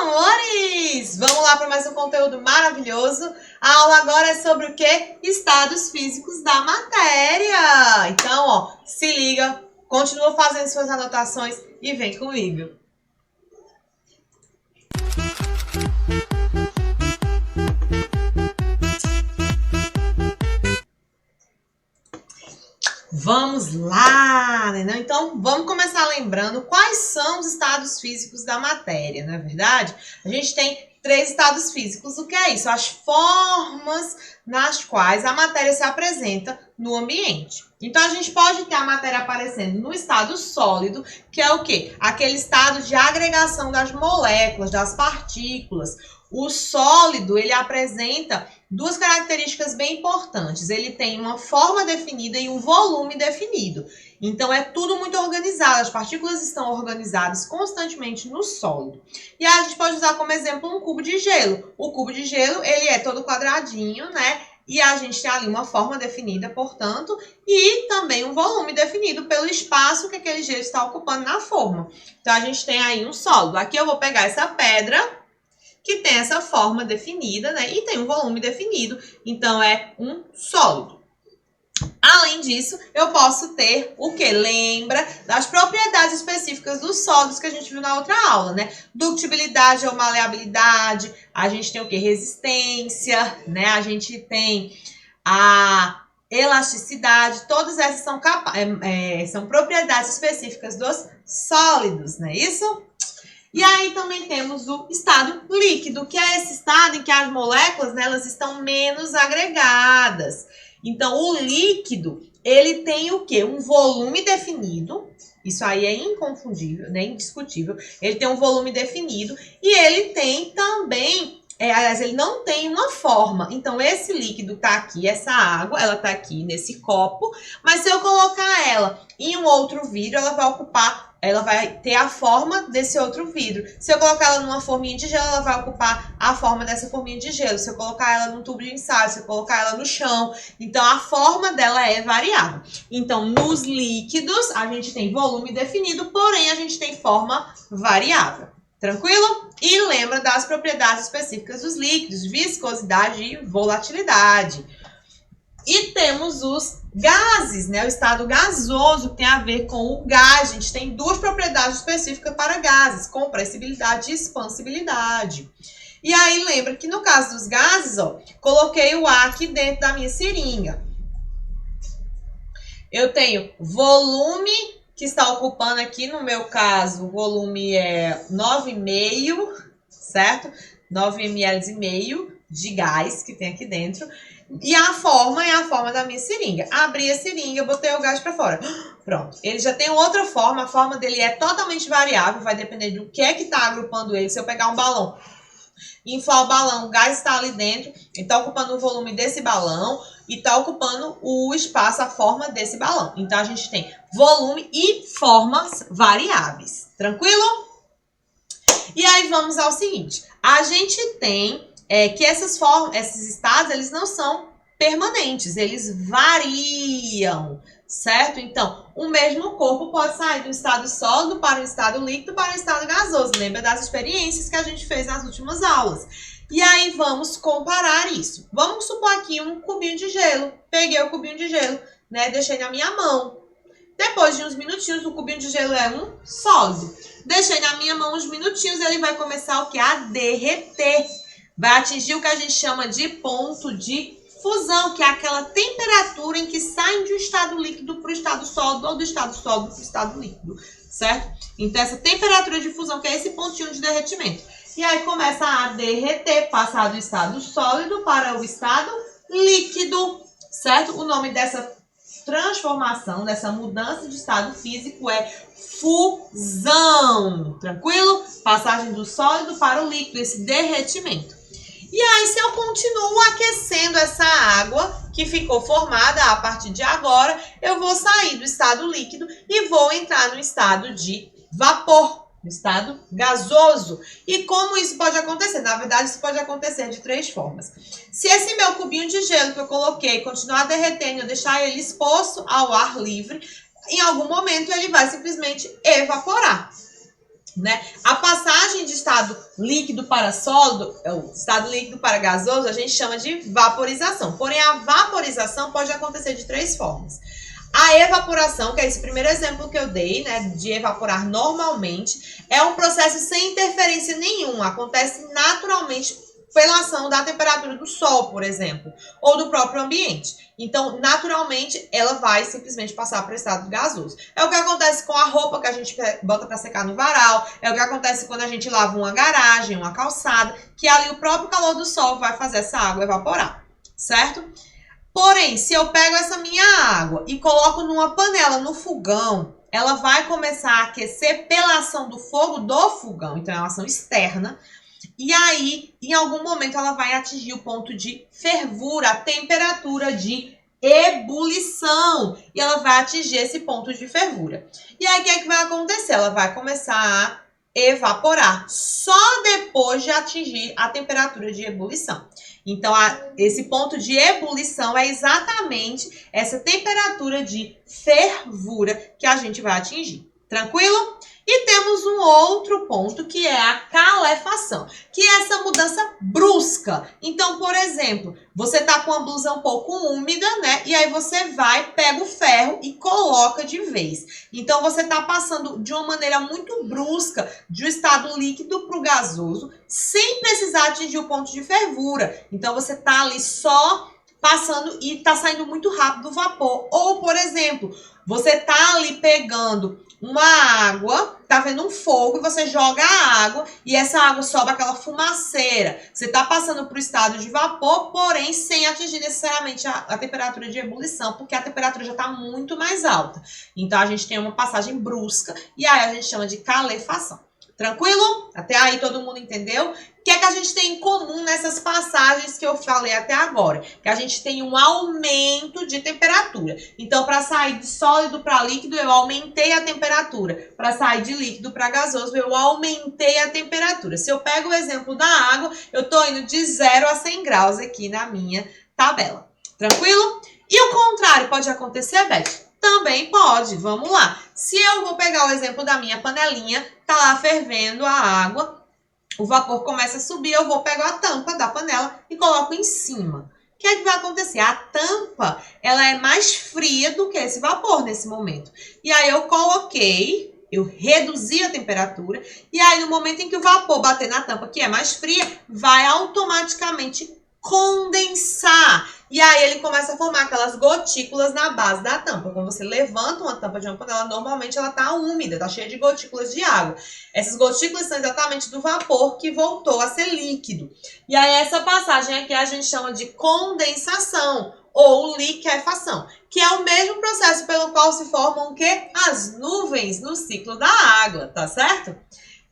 amores! Vamos lá para mais um conteúdo maravilhoso. A aula agora é sobre o quê? Estados físicos da matéria. Então, ó, se liga, continua fazendo suas anotações e vem comigo. Vamos lá, né? Então, vamos começar lembrando quais são os estados físicos da matéria, não é verdade? A gente tem 3 estados físicos. O que é isso? As formas nas quais a matéria se apresenta no ambiente. Então, a gente pode ter a matéria aparecendo no estado sólido, que é o quê? Aquele estado de agregação das moléculas, das partículas. O sólido, ele apresenta 2 características bem importantes. Ele tem uma forma definida e um volume definido. Então, é tudo muito organizado. As partículas estão organizadas constantemente no sólido. E aí, a gente pode usar como exemplo um cubo de gelo. O cubo de gelo, ele é todo quadradinho, né? E a gente tem ali uma forma definida, portanto, e também um volume definido pelo espaço que aquele gelo está ocupando na forma. Então, a gente tem aí um sólido. Aqui eu vou pegar essa pedra, que tem essa forma definida, né? E tem um volume definido, então é um sólido. Além disso, eu posso ter o que? Lembra das propriedades específicas dos sólidos que a gente viu na outra aula, né? Ductibilidade ou maleabilidade, a gente tem o que? Resistência, né? A gente tem a elasticidade, todas essas são propriedades específicas dos sólidos, não é isso? E aí também temos o estado líquido, que é esse estado em que as moléculas, né, elas estão menos agregadas. Então, o líquido, ele tem o quê? Um volume definido. Isso aí é inconfundível, né, indiscutível. Ele tem um volume definido e ele tem também, aliás, ele não tem uma forma. Então, esse líquido tá aqui, essa água, ela tá aqui nesse copo. Mas se eu colocar ela em um outro vidro, ela vai ter a forma desse outro vidro. Se eu colocar ela numa forminha de gelo, ela vai ocupar a forma dessa forminha de gelo. Se eu colocar ela num tubo de ensaio, se eu colocar ela no chão. Então, a forma dela é variável. Então, nos líquidos, a gente tem volume definido, porém, a gente tem forma variável. Tranquilo? E lembra das propriedades específicas dos líquidos, viscosidade e volatilidade. E temos os gases, né? O estado gasoso tem a ver com o gás. A gente tem 2 propriedades específicas para gases, compressibilidade e expansibilidade. E aí, lembra que no caso dos gases, ó, coloquei o ar aqui dentro da minha seringa. Eu tenho volume que está ocupando aqui, no meu caso, o volume é 9,5, certo? 9 ml e meio de gás que tem aqui dentro. E a forma é a forma da minha seringa. Abri a seringa, botei o gás para fora. Pronto. Ele já tem outra forma. A forma dele é totalmente variável. Vai depender do que é que está agrupando ele. Se eu pegar um balão, inflar o balão, o gás está ali dentro. Ele está ocupando o volume desse balão e está ocupando o espaço, a forma desse balão. Então, a gente tem volume e formas variáveis. Tranquilo? E aí, vamos ao seguinte. A gente tem que esses estados, eles não são permanentes, eles variam, certo? Então, o mesmo corpo pode sair do estado sólido para o estado líquido para o estado gasoso. Lembra das experiências que a gente fez nas últimas aulas. E aí, vamos comparar isso. Vamos supor aqui um cubinho de gelo. Peguei o cubinho de gelo, né? Deixei na minha mão. Depois de uns minutinhos, o cubinho de gelo é um sólido. Deixei na minha mão uns minutinhos, ele vai começar o quê? A derreter. Vai atingir o que a gente chama de ponto de fusão, que é aquela temperatura em que saem de um estado líquido para o estado sólido ou do estado sólido para o estado líquido, certo? Então, essa temperatura de fusão, que é esse pontinho de derretimento. E aí começa a derreter, passar do estado sólido para o estado líquido, certo? O nome dessa transformação, dessa mudança de estado físico é fusão, tranquilo? Passagem do sólido para o líquido, esse derretimento. E aí, se eu continuo aquecendo essa água que ficou formada a partir de agora, eu vou sair do estado líquido e vou entrar no estado de vapor, no estado gasoso. E como isso pode acontecer? Na verdade, isso pode acontecer de 3 formas. Se esse meu cubinho de gelo que eu coloquei continuar derretendo, eu deixar ele exposto ao ar livre, em algum momento ele vai simplesmente evaporar. né? A passagem de estado líquido para sólido, o estado líquido para gasoso, a gente chama de vaporização. Porém, a vaporização pode acontecer de 3 formas. A evaporação, que é esse primeiro exemplo que eu dei, né, de evaporar normalmente, é um processo sem interferência nenhuma, acontece naturalmente pela ação da temperatura do sol, por exemplo, ou do próprio ambiente. Então, naturalmente, ela vai simplesmente passar para o estado gasoso. É o que acontece com a roupa que a gente bota para secar no varal, é o que acontece quando a gente lava uma garagem, uma calçada, que ali o próprio calor do sol vai fazer essa água evaporar, certo? Porém, se eu pego essa minha água e coloco numa panela no fogão, ela vai começar a aquecer pela ação do fogo do fogão, então é uma ação externa. E aí, em algum momento, ela vai atingir o ponto de fervura, a temperatura de ebulição. E ela vai atingir esse ponto de fervura. E aí, o que é que vai acontecer? Ela vai começar a evaporar só depois de atingir a temperatura de ebulição. Então, esse ponto de ebulição é exatamente essa temperatura de fervura que a gente vai atingir. Tranquilo? E temos um outro ponto que é a calefação, que é essa mudança brusca. Então, por exemplo, você tá com a blusa um pouco úmida, né? E aí você vai, pega o ferro e coloca de vez. Então, você tá passando de uma maneira muito brusca de um estado líquido para o gasoso, sem precisar atingir o ponto de fervura. Então, você tá ali só passando e tá saindo muito rápido o vapor. Ou, por exemplo, você tá ali pegando uma água, tá vendo um fogo e você joga a água e essa água sobe aquela fumaceira. Você tá passando para o estado de vapor, porém sem atingir necessariamente a temperatura de ebulição, porque a temperatura já está muito mais alta. Então a gente tem uma passagem brusca e aí a gente chama de calefação. Tranquilo? Até aí todo mundo entendeu? O que é que a gente tem em comum nessas passagens que eu falei até agora? Que a gente tem um aumento de temperatura. Então, para sair de sólido para líquido, eu aumentei a temperatura. Para sair de líquido para gasoso, eu aumentei a temperatura. Se eu pego o exemplo da água, eu estou indo de 0 a 100 graus aqui na minha tabela. Tranquilo? E o contrário pode acontecer, Beth? Também pode, vamos lá. Se eu vou pegar o exemplo da minha panelinha, tá lá fervendo a água, o vapor começa a subir, eu vou pegar a tampa da panela e coloco em cima. O que é que vai acontecer? A tampa, ela é mais fria do que esse vapor nesse momento. E aí eu coloquei, eu reduzi a temperatura, e aí no momento em que o vapor bater na tampa, que é mais fria, vai automaticamente condensar. E aí ele começa a formar aquelas gotículas na base da tampa. Quando você levanta uma tampa de uma panela, normalmente ela tá úmida, tá cheia de gotículas de água. Essas gotículas são exatamente do vapor que voltou a ser líquido. E aí essa passagem aqui a gente chama de condensação ou liquefação, que é o mesmo processo pelo qual se formam o quê? As nuvens no ciclo da água, tá certo?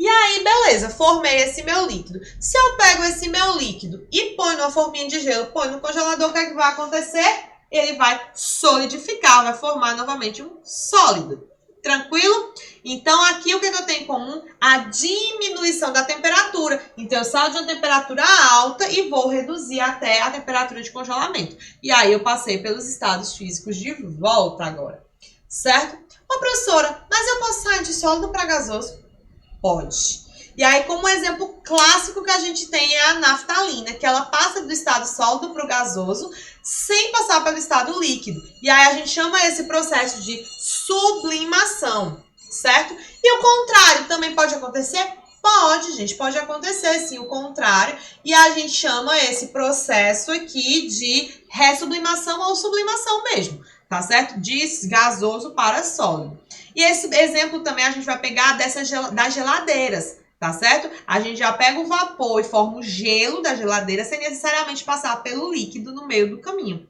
E aí, beleza, formei esse meu líquido. Se eu pego esse meu líquido e ponho numa forminha de gelo, ponho no congelador, o que é que vai acontecer? Ele vai solidificar, vai formar novamente um sólido. Tranquilo? Então, aqui o que eu tenho em comum? A diminuição da temperatura. Então, eu saio de uma temperatura alta e vou reduzir até a temperatura de congelamento. E aí, eu passei pelos estados físicos de volta agora. Certo? Ô, professora, mas eu posso sair de sólido para gasoso? Pode. E aí, como exemplo clássico que a gente tem é a naftalina, que ela passa do estado sólido para o gasoso sem passar pelo estado líquido. E aí a gente chama esse processo de sublimação, certo? E o contrário também pode acontecer? Pode, gente, pode acontecer sim o contrário. E a gente chama esse processo aqui de ressublimação ou sublimação mesmo, tá certo? De gasoso para sólido. E esse exemplo também a gente vai pegar das geladeiras, tá certo? A gente já pega o vapor e forma o gelo da geladeira sem necessariamente passar pelo líquido no meio do caminho,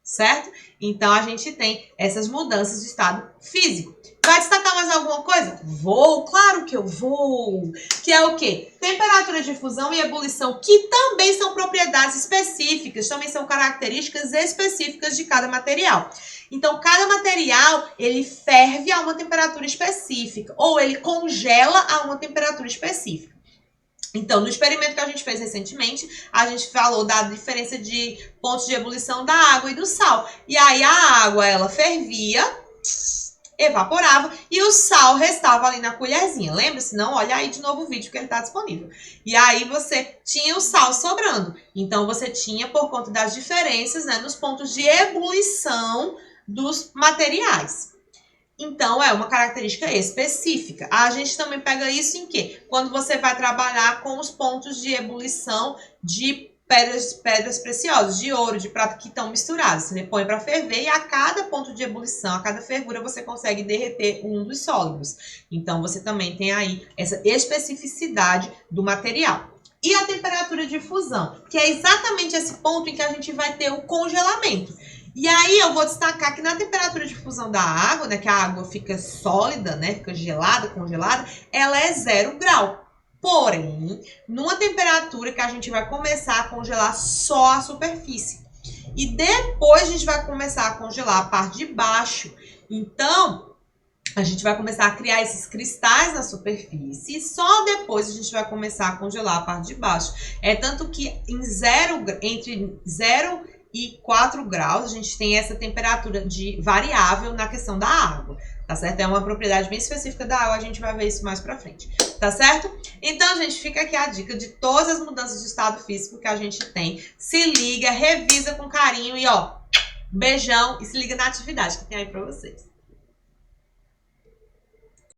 certo? Então, a gente tem essas mudanças de estado físico. Vai destacar mais alguma coisa? Vou, claro que eu vou. Que é o quê? Temperatura de fusão e ebulição, que também são propriedades específicas, também são características específicas de cada material. Então, cada material, ele ferve a uma temperatura específica, ou ele congela a uma temperatura específica. Então, no experimento que a gente fez recentemente, a gente falou da diferença de pontos de ebulição da água e do sal. E aí, a água, ela fervia, evaporava e o sal restava ali na colherzinha. Lembra? Se não, olha aí de novo o vídeo que ele está disponível. E aí você tinha o sal sobrando. Então você tinha, por conta das diferenças, né, nos pontos de ebulição dos materiais. Então, é uma característica específica. A gente também pega isso em quê? Quando você vai trabalhar com os pontos de ebulição de pedras preciosas, de ouro, de prata, que estão misturados. Você põe para ferver e a cada ponto de ebulição, a cada fervura, você consegue derreter um dos sólidos. Então, você também tem aí essa especificidade do material. E a temperatura de fusão, que é exatamente esse ponto em que a gente vai ter o congelamento. E aí eu vou destacar que na temperatura de fusão da água, né, que a água fica sólida, né, fica gelada, congelada, ela é 0 grau. Porém, numa temperatura que a gente vai começar a congelar só a superfície. E depois a gente vai começar a congelar a parte de baixo. Então, a gente vai começar a criar esses cristais na superfície e só depois a gente vai começar a congelar a parte de baixo. É tanto que entre 0 e 4 graus, a gente tem essa temperatura variável na questão da água, tá certo? É uma propriedade bem específica da água, a gente vai ver isso mais pra frente, tá certo? Então, gente, fica aqui a dica de todas as mudanças de estado físico que a gente tem. Se liga, revisa com carinho e, ó, beijão e se liga na atividade que tem aí pra vocês.